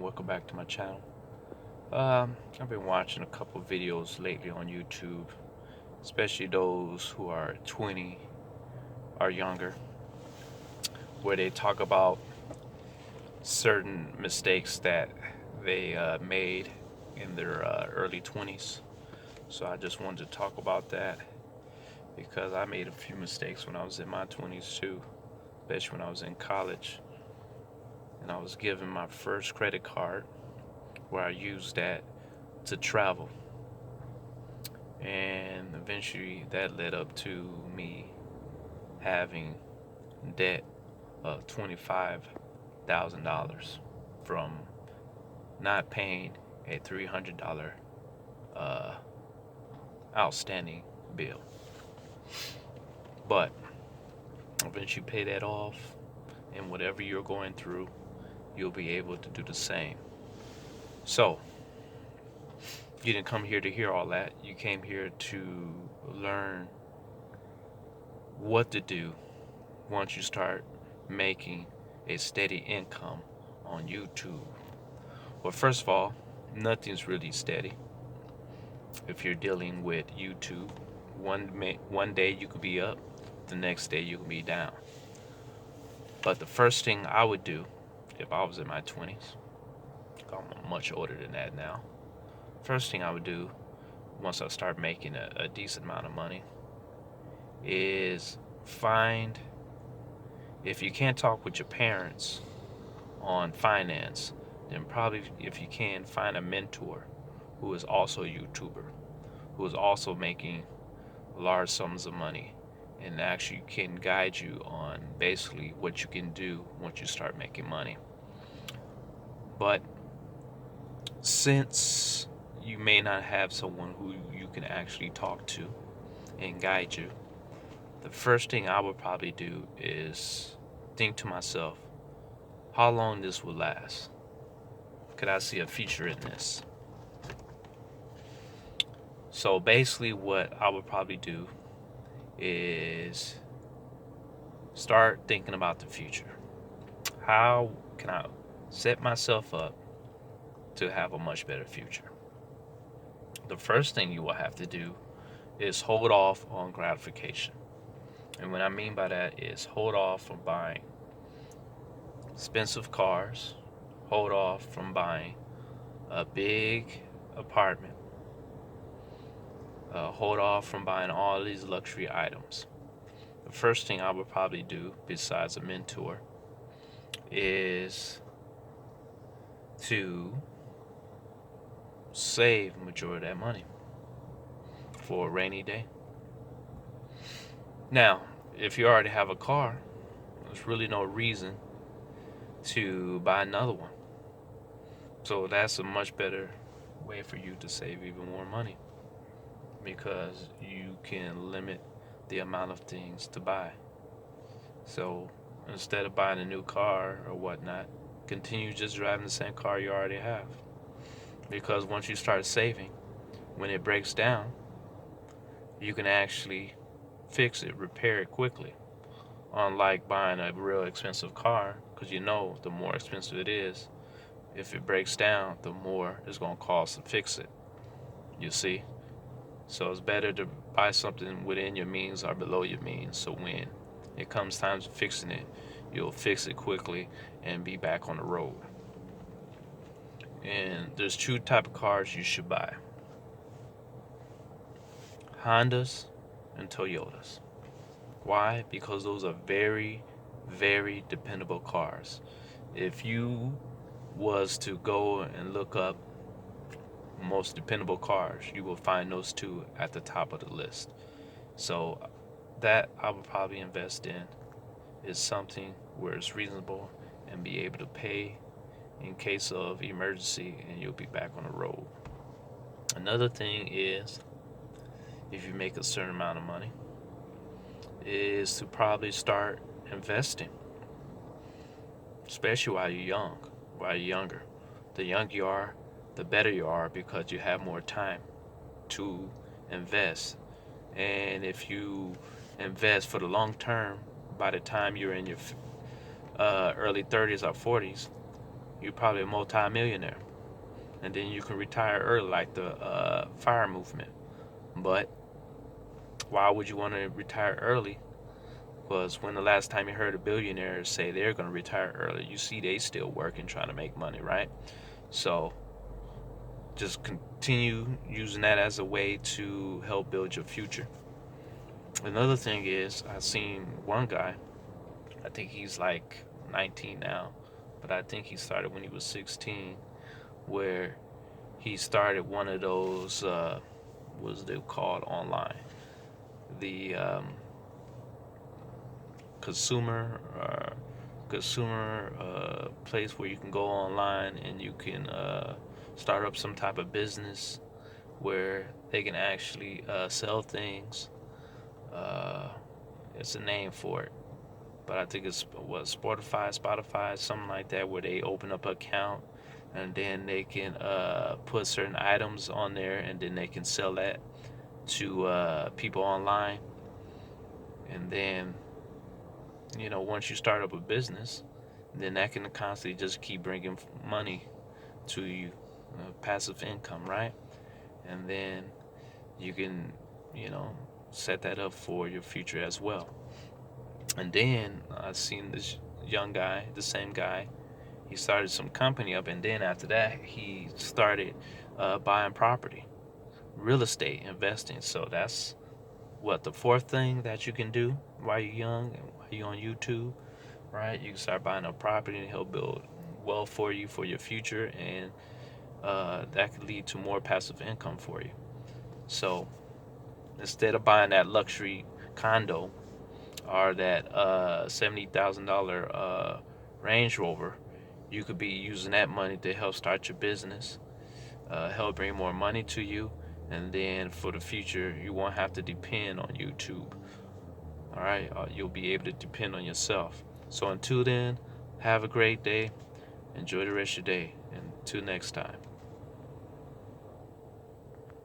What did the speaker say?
welcome back to my channel. I've been watching a couple videos lately on YouTube, especially those who are 20 or younger, where they talk about certain mistakes that they made in their early 20s. So I just wanted to talk about that because I made a few mistakes when I was in my 20s too, especially when I was in college and I was given my first credit card where I used that to travel, and eventually that led up to me having debt of $25,000 from not paying a $300 uh, outstanding bill. But eventually pay that off, and whatever you're going through, you'll be able to do the same. So you didn't come here to hear all that. You came here to learn what to do once you start making a steady income on YouTube. Well, first of all, nothing's really steady. If you're dealing with YouTube, one day you could be up, the next day you could be down. But the first thing I would do if I was in my 20s, I'm much older than that now. First thing I would do once I start making a decent amount of money is find, if you can't talk with your parents on finance, then probably, if you can, find a mentor who is also a YouTuber, who is also making large sums of money, and actually can guide you on basically what you can do once you start making money. But since you may not have someone who you can actually talk to and guide you, the first thing I would probably do is think to myself, how long this will last? Could I see a future in this? So basically what I would probably do is start thinking about the future. How can I set myself up to have a much better future? The first thing you will have to do is hold off on gratification. And what I mean by that is hold off from buying expensive cars, hold off from buying a big apartment, hold off from buying all these luxury items. The first thing I would probably do, besides a mentor, is to save the majority of that money for a rainy day. Now, if you already have a car, there's really no reason to buy another one. So that's a much better way for you to save even more money, because you can limit the amount of things to buy. So instead of buying a new car or whatnot, continue just driving the same car you already have. Because once you start saving, when it breaks down, you can actually fix it, repair it quickly. Unlike buying a real expensive car, because you know the more expensive it is, if it breaks down, the more it's going to cost to fix it. You see? So it's better to buy something within your means or below your means, so when it comes time to fixing it, you'll fix it quickly and be back on the road. And there's two type of cars you should buy: Hondas and Toyotas. Why? Because those are very, very dependable cars. If you was to go and look up most dependable cars, you will find those two at the top of the list. So that I would probably invest in is something where it's reasonable and be able to pay in case of emergency, and you'll be back on the road. Another thing is, if you make a certain amount of money, is to probably start investing, especially while you're younger. The younger you are, the better you are, because you have more time to invest. And if you invest for the long term, by the time you're in your early 30s or 40s, you're probably a multi-millionaire, and then you can retire early, like the fire movement. But why would you want to retire early? Because when the last time you heard a billionaire say they're going to retire early, you see they still working, trying to make money, right? So just continue using that as a way to help build your future. Another thing is, I've seen one guy, I think he's like 19 now, but I think he started when he was 16, where he started one of those, what's they called online? The consumer place where you can go online and you can start up some type of business where they can actually sell things. Uh, it's a name for it, but I think it's what, Spotify, something like that, where they open up an account and then they can put certain items on there, and then they can sell that to people online. And then, once you start up a business, then that can constantly just keep bringing money to you, passive income, right? And then you can, you know, set that up for your future as well. And then I seen this young guy, the same guy, he started some company up, and then after that, he started buying property, real estate investing. So that's what the fourth thing that you can do while you're young and while you're on YouTube, right? You can start buying a property and help build wealth for you for your future, and that could lead to more passive income for you. So instead of buying that luxury condo or that $70,000 Range Rover, you could be using that money to help start your business, help bring more money to you, and then for the future, you won't have to depend on YouTube. All right, you'll be able to depend on yourself. So until then, have a great day. Enjoy the rest of your day. And until next time.